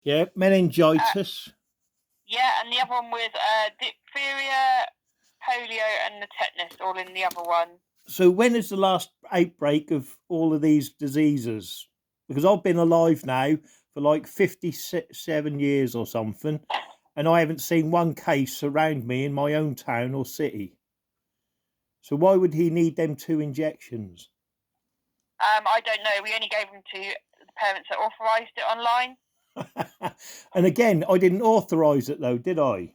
Yeah, Uh, meningitis. yeah, and the other one was diphtheria, polio, and the tetanus, all in the other one. So when is the last outbreak of all of these diseases? Because I've been alive now for like 57 years or something, and I haven't seen one case around me in my own town or city. So why would he need them two injections? I don't know. We only gave them to the parents that authorised it online. And again, I didn't authorise it though, did I?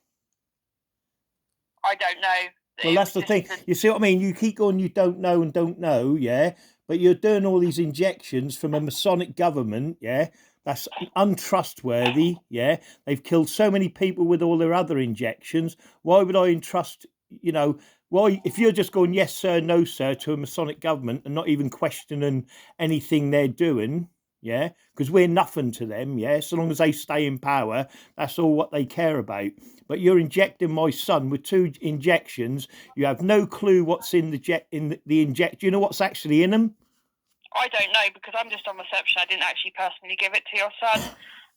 I don't know. Well, It that's was the just thing. the. You see what I mean? You keep going, you don't know and don't know, yeah? But you're doing all these injections from a Masonic government, yeah? That's untrustworthy, yeah? They've killed so many people with all their other injections. Why would I entrust, you know, why, if you're just going yes, sir, no, sir, to a Masonic government and not even questioning anything they're doing, yeah? Because we're nothing to them, yeah? So long as they stay in power, that's all what they care about. But you're injecting my son with two injections. You have no clue what's in the inject. Do you know what's actually in them? I don't know because I'm just on reception. I didn't actually personally give it to your son.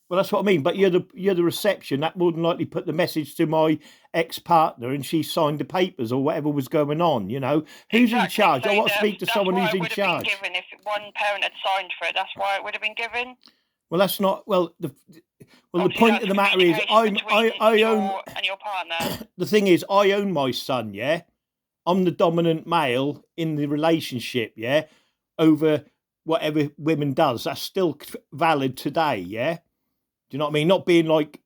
Well, that's what I mean. But you're the reception. That more than likely put the message to my ex-partner, and she signed the papers or whatever was going on. You know, who's in Exactly. charge? So I want to speak to that's someone why who's it in would have been charge. given if one parent had signed for it. That's why it would have been given. Well, that's not. Well, the Obviously, point that's of the matter is, communication between I you own. and your partner. The thing is, I own my son. Yeah, I'm the dominant male in the relationship. Yeah, over whatever women does. That's still valid today. Yeah. Do you know what I mean? Not being like,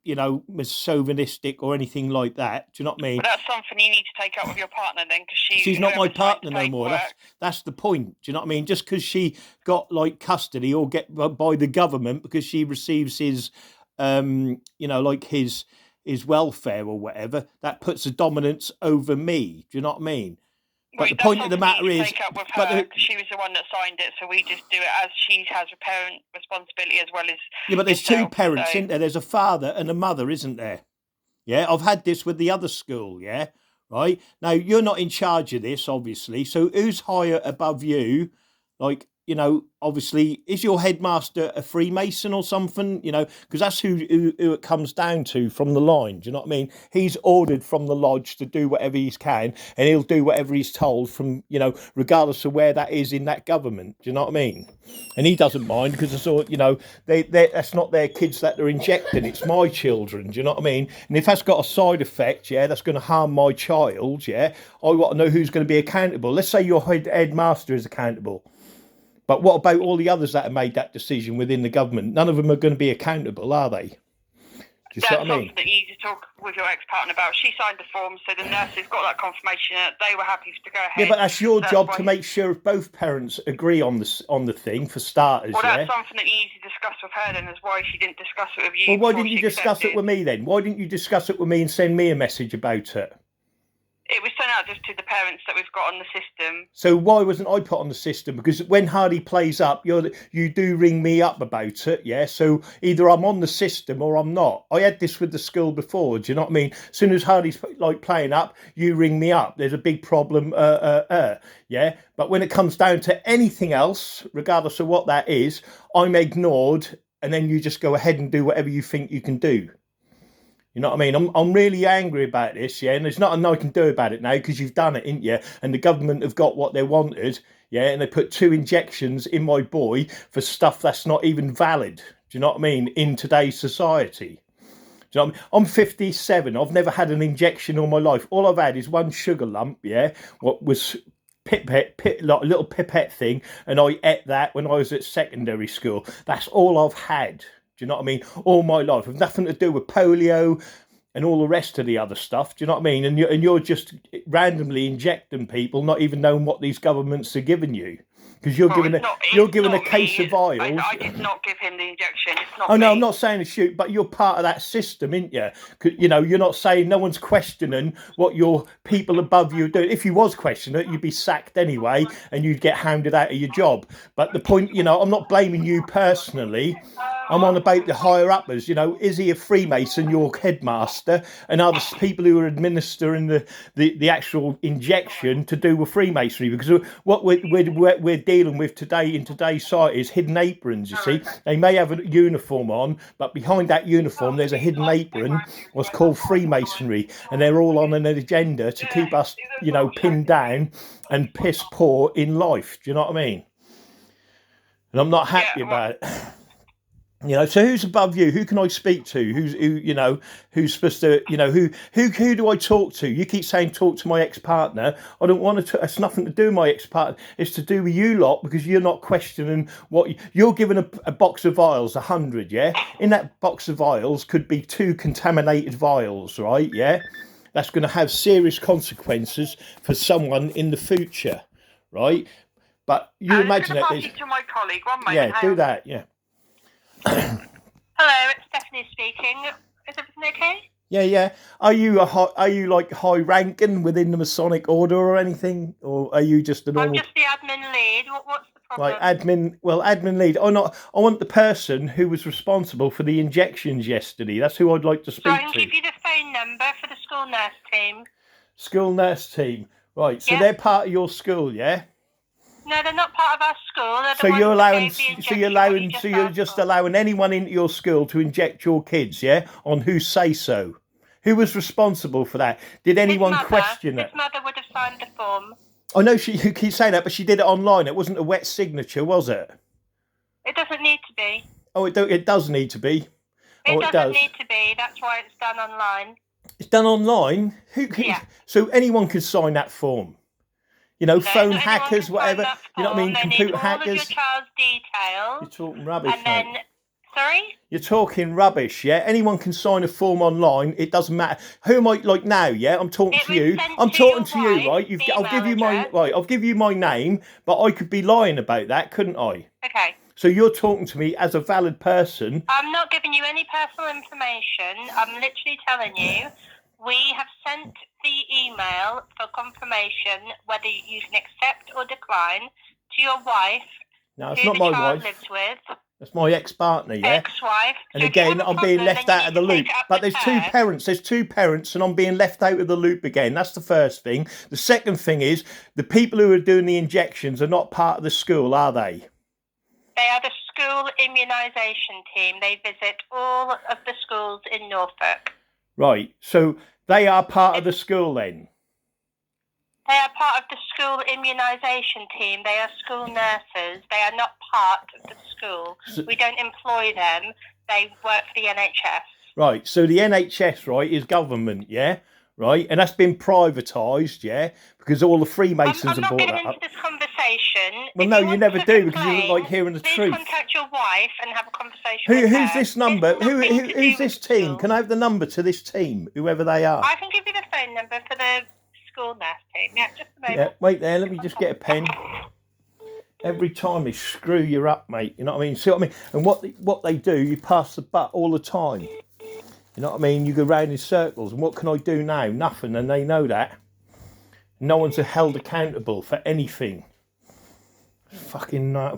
misogynistic or anything like that. Do you know what I mean? But that's something you need to take up with your partner then, because She's not my whoever signed the partner no more. paperwork. That's the point. Do you know what I mean? Just because she got like custody or get by the government because she receives his, like his welfare or whatever, that puts a dominance over me. Do you know what I mean? But Well, the that's point of the something you matter need to is, take up with but her, because she was the one that signed it. So we just do it as she has a parent responsibility as well as yeah, but there's yourself, two parents, so. isn't there? There's a father and a mother, isn't there? Yeah, I've had this with the other school. Yeah, right. Now you're not in charge of this, obviously. So who's higher above you? Like, obviously, is your headmaster a Freemason or something? Because that's who it comes down to from the line. Do you know what I mean? He's ordered from the lodge to do whatever he can, and he'll do whatever he's told from, regardless of where that is in that government. Do you know what I mean? And he doesn't mind because it's all, that's not their kids that they're injecting. It's my children. Do you know what I mean? And if that's got a side effect, yeah, that's going to harm my child, yeah, I want to know who's going to be accountable. Let's say your headmaster is accountable. But what about all the others that have made that decision within the government? None of them are going to be accountable, are they? Do you see That's what I mean? something that you need to talk with your ex-partner about. She signed the form, so the nurses got that confirmation that they were happy to go ahead. Yeah, but that's your job to make sure both parents agree on the thing for starters. Well, that's yeah. something that you need to discuss with her then, as why she didn't discuss it with you. Well, why didn't you discuss it with me then? Why didn't you discuss it with me and send me a message about it? It was sent out just to the parents that we've got on the system. So why wasn't I put on the system? Because when Hardy plays up, you do ring me up about it, yeah? So either I'm on the system or I'm not. I had this with the school before, do you know what I mean? As soon as Hardy's like playing up, you ring me up. There's a big problem, yeah? But when it comes down to anything else, regardless of what that is, I'm ignored, and then you just go ahead and do whatever you think you can do. You know what I mean? I'm really angry about this, yeah, and there's nothing I can do about it now because you've done it, ain't you? And the government have got what they wanted, yeah, and they put two injections in my boy for stuff that's not even valid. Do you know what I mean? In today's society. Do you know what I mean? I'm 57. I've never had an injection all my life. All I've had is one sugar lump, yeah, what was like a little pipette thing, and I ate that when I was at secondary school. That's all I've had. Do you know what I mean? All my life, with nothing to do with polio and all the rest of the other stuff. Do you know what I mean? And you're just randomly injecting people, not even knowing what these governments are giving you. Because you're given a case of vials. I did not give him the injection. It's not. Oh no, I'm not saying to shoot, but you're part of that system, ain't you? You're not saying no one's questioning what your people above you are doing. If you was questioning it, you'd be sacked anyway, and you'd get hounded out of your job. But the point, I'm not blaming you personally. I'm on about the higher uppers. Is he a Freemason, your headmaster, and are the people who are administering the actual injection to do with Freemasonry? Because what we're dealing with today in today's society is hidden aprons, you see. They may have a uniform on, but behind that uniform there's a hidden apron, what's called Freemasonry, and they're all on an agenda to keep us, pinned down and piss poor in life. Do you know what I mean? And I'm not happy about it. So who's above you? Who can I speak to? Who's supposed to, who do I talk to? You keep saying talk to my ex-partner. I don't want to. It's nothing to do with my ex-partner. It's to do with you lot, because you're not questioning what you're given a box of vials, 100. Yeah, in that box of vials could be 2 contaminated vials, right? Yeah, that's going to have serious consequences for someone in the future, right? But you imagine that. I'm going to pass you to my colleague. 1 moment. Yeah, do that. Yeah. Hello, it's Stephanie speaking. Is everything okay? Yeah. Are you like high ranking within the Masonic order or anything, or are you just a normal? I'm just the admin lead. What's the problem? Right, admin lead. I want the person who was responsible for the injections yesterday. That's who I'd like to speak to. So I can give you the phone number for the school nurse team. School nurse team. Right. So they're part of your school, yeah? No, they're not part of our school. You're just allowing anyone into your school to inject your kids, yeah? On who say so? Who was responsible for that? Did anyone question it? His mother would have signed the form. I know you keep saying that, but she did it online. It wasn't a wet signature, was it? It doesn't need to be. Oh, it does need to be. It doesn't need to be. That's why it's done online. It's done online? So anyone can sign that form? Phone hackers, whatever. You know what I mean? Computer hackers. All of your child's details. You're talking rubbish, and then, sorry? You're talking rubbish, yeah? Anyone can sign a form online. It doesn't matter. Who am I, like now, yeah? I'm talking to you. I'm talking to you, right? I'll give you my name, but I could be lying about that, couldn't I? Okay. So you're talking to me as a valid person. I'm not giving you any personal information. I'm literally telling you. We have sent the email for confirmation whether you can accept or decline to your wife. No, it's not my wife. Lives with. That's my ex-partner, yeah? Ex-wife. And so again, I'm being left out of the loop. But there's two parents. There's 2 parents, and I'm being left out of the loop again. That's the first thing. The second thing is, the people who are doing the injections are not part of the school, are they? They are the school immunisation team. They visit all of the schools in Norfolk. Right, so they are part of the school then? They are part of the school immunisation team. They are school nurses. They are not part of the school. We don't employ them. They work for the NHS. Right, so the NHS, right, is government, yeah? Right, and that's been privatised, yeah? Because all the Freemasons have brought that up. I'm not getting into this conversation. Well, no, you never do, because you look like hearing the truth. Please contact your wife and have a conversation with her. Who's this number? Who's this team? Can I have the number to this team, whoever they are? I can give you the phone number for the school nurse team. Yeah, just a moment. Yeah, wait there, let me just get a pen. Every time they screw you up, mate. You know what I mean? See what I mean? And what they do, you pass the butt all the time. You know what I mean? You go round in circles. And what can I do now? Nothing. And they know that. No one's held accountable for anything. Fucking. Oh.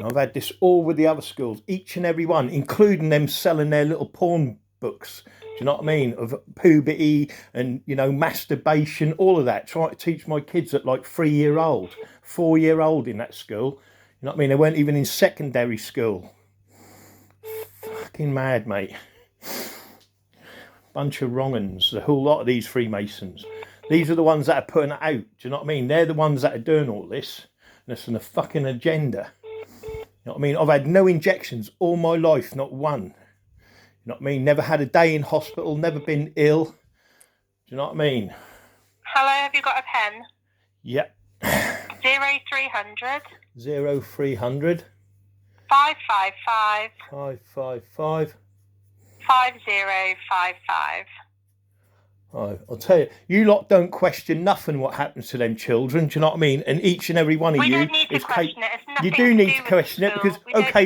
I've had this all with the other schools, each and every one, including them selling their little porn books. Do you know what I mean? Of puberty and, masturbation, all of that. Trying to teach my kids at like 3-year-old, 4-year-old in that school. You know what I mean? They weren't even in secondary school. Fucking mad, mate. Bunch of wrong-uns. The whole lot of these Freemasons. These are the ones that are putting it out. Do you know what I mean? They're the ones that are doing all this. And it's on a fucking agenda. You know what I mean? I've had no injections all my life, not one. You know what I mean? Never had a day in hospital, never been ill. Do you know what I mean? Hello, have you got a pen? Yep. 0300 0300 555 555 5055. I'll tell you, you lot don't question nothing what happens to them children, do you know what I mean? And each and every one of you is question it. It's nothing you do need to question it, because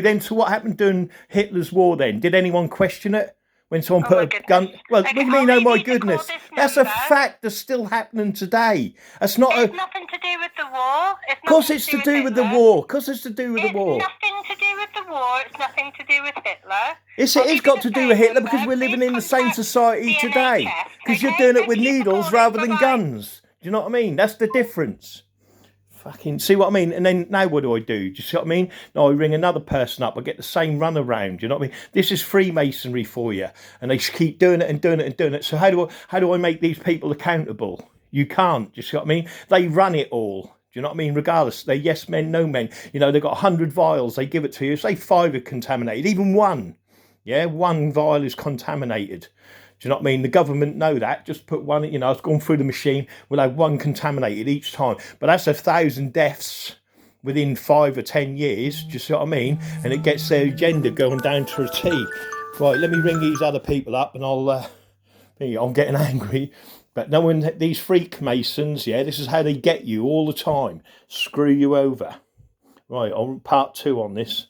then so what happened during Hitler's war then? Did anyone question it? When someone put a gun... Well, what do you mean, oh my goodness? That's a fact that's still happening today. That's not It's nothing to do with the war. Of course it's to do with the war. Of course it's to do with the war. It's nothing to do with the war. It's nothing to do with Hitler. It's got to do with Hitler because we're living in the same society today. Because you're doing it with needles rather than guns. Do you know what I mean? That's the difference. Fucking see what I mean? And then now what do? Do you see what I mean? No, I ring another person up. I get the same run around. Do you know what I mean? This is Freemasonry for you, and they keep doing it and doing it and doing it. So how do I make these people accountable? You can't. Do you see what I mean? They run it all. Do you know what I mean? Regardless, they're yes men, no men. You know, they've got 100 vials. They give it to you. Say 5 are contaminated, even 1. Yeah, 1 vial is contaminated. Do you know what I mean? The government know that. Just put 1, you know, it's gone through the machine. We'll have 1 contaminated each time. But that's 1,000 deaths within 5 or 10 years. Do you see what I mean? And it gets their agenda going down to a T. Right, let me ring these other people up and I'm getting angry. But no one, these freak Masons, yeah, this is how they get you all the time. Screw you over. Right, on part 2 on this.